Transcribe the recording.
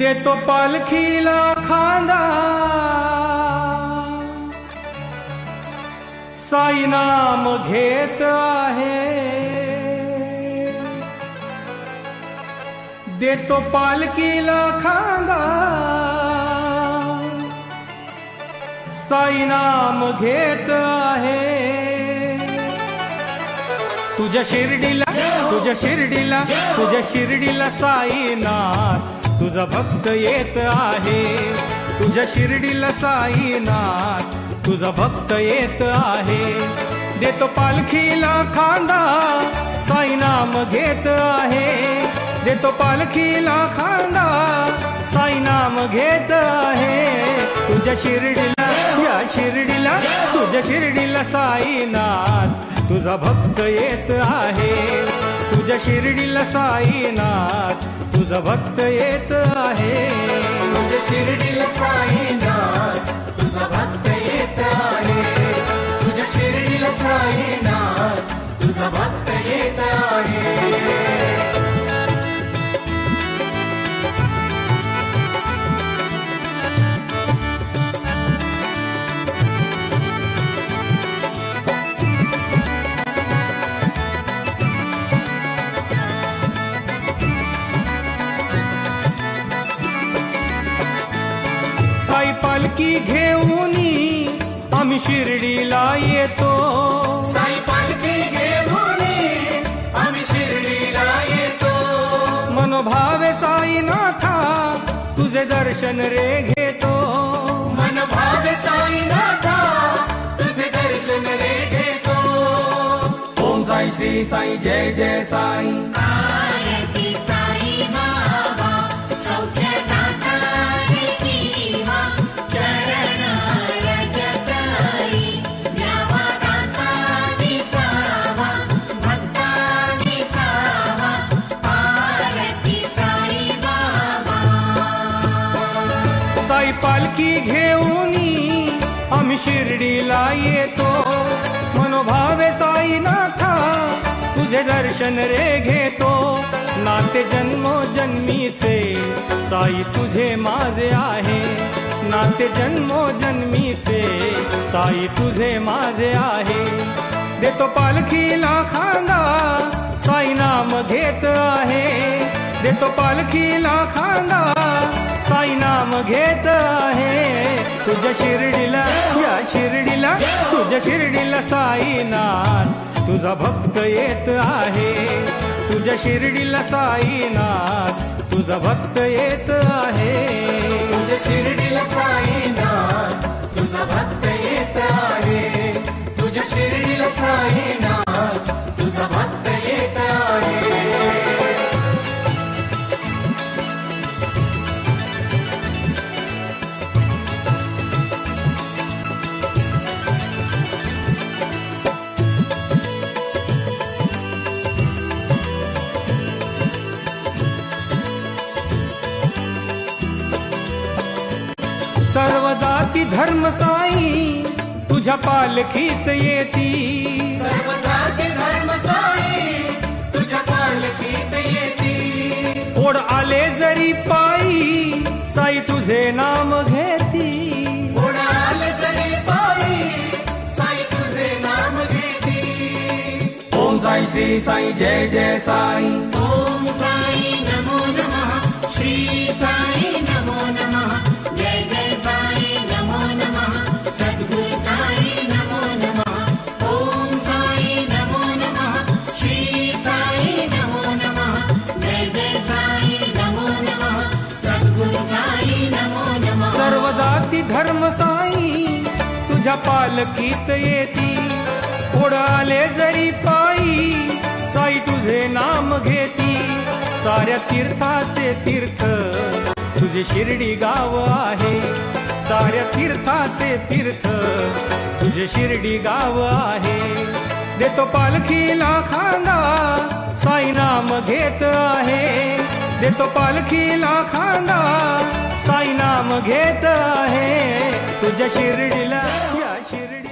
देतो पालखीला खांदा, साई नाम घेत आहे. देतो पालखीला खांदा, साई नाम घेत आहे. तुझ्या शिर्डीला, तुझ्या शिर्डीला, तुझ्या शिर्डीला साईनाथ तुझा भक्त येत आहे. तुझ्या शिर्डीला साईनाथ तुझा भक्त येत आहे. देतो पालखीला खांदा, साई नाम घेत आहे. देतो पालखीला खांदा, साई नाम घेत आहे. तुझ्या शिर्डीला, या शिर्डीला, तुझ्या शिर्डीला साईनाथ तुझा भक्त येत आहे. तुझ्या शिर्डीला साईनाथ तुझा भक्त येत आहे. तुझ्या शिर्डीला साईनाथ तुझा भक्त येत आहे. तुझ्या शिर्डीला साईनाथ तुझा भक्त येत आहे. साई पालखी घेऊनी आम्ही शिर्डीला येतो. साई पालखी घेऊनी आम्ही शिर्डीला येतो. मनोभावे साईनाथा तुझे दर्शन रे घेतो. मनोभावे साईनाथा तुझे दर्शन रे घेतो. ओम साई श्री साई जय जय साई. आरती साई बाबा सौख्यदाता रे जीवा. चरण रजताई द्यावा दासा दिसावा. भक्ता दिसावा. आरती साई बाबा. साई पालखी घेऊनी आम्ही शिर्डीला येतो. मनोभावे साईनाथा तुझे दर्शन रे घेतो. नाते जन्मोजन्मीचे साई तुझे माझे आहे. नाते जन्मोजन्मीचे साई तुझे माझे आहे. देतो पालखीला खांदा, साई नाम घेत आहे. देतो पालखीला खांदा, साई नाम घेत आहे. तुझ्या शिर्डीला, या शिर्डीला, तुझ्या शिर्डीला साईनाथ तुझा भक्त येत आहे. तुझ्या शिर्डीला साईनाथ तुझा भक्त येत आहे. तुझ्या शिर्डीला साईनाथ तुझा भक्त येत आहे. तुझ्या शिर्डीला साईनाथ तुझा भक्त येत आहे. सर्व जाती धर्म साई तुझ्या पालखीत येती. सर्व जाती धर्म साई तुझ्या पालखीत येती. ओढ आले जरी पायी साई तुझे नाम घेती. ओढाल जरी पायी साई तुझे नाम घेती. ओम साई श्री साई जय जय साई. ओम साई नमो नमः. श्री साई नमो नमः. जय जय साई नमो नमः. सद्गुरु साई नमो नमः. ओम साई नमो नमः. श्री साई नमो नमः. जय जय साई नमो नमः. सद्गुरु साई नमो नमः. सर्व जाती धर्म साई तुझ्या पालखीत येती. ओढ आले जरी पायी साई तुझे नाम घेती. साऱ्या तीर्थाचे तीर्थ तुझे शिर्डी गाव आहे. साऱ्या तीर्थाचे तीर्थ तुझे शिर्डी गाव आहे. देतो पालखीला खांदा, साई नाम घेत आहे. देतो पालखीला खांदा, साई नाम घेत आहे. तुझ्या शिर्डीला, या शिर्डी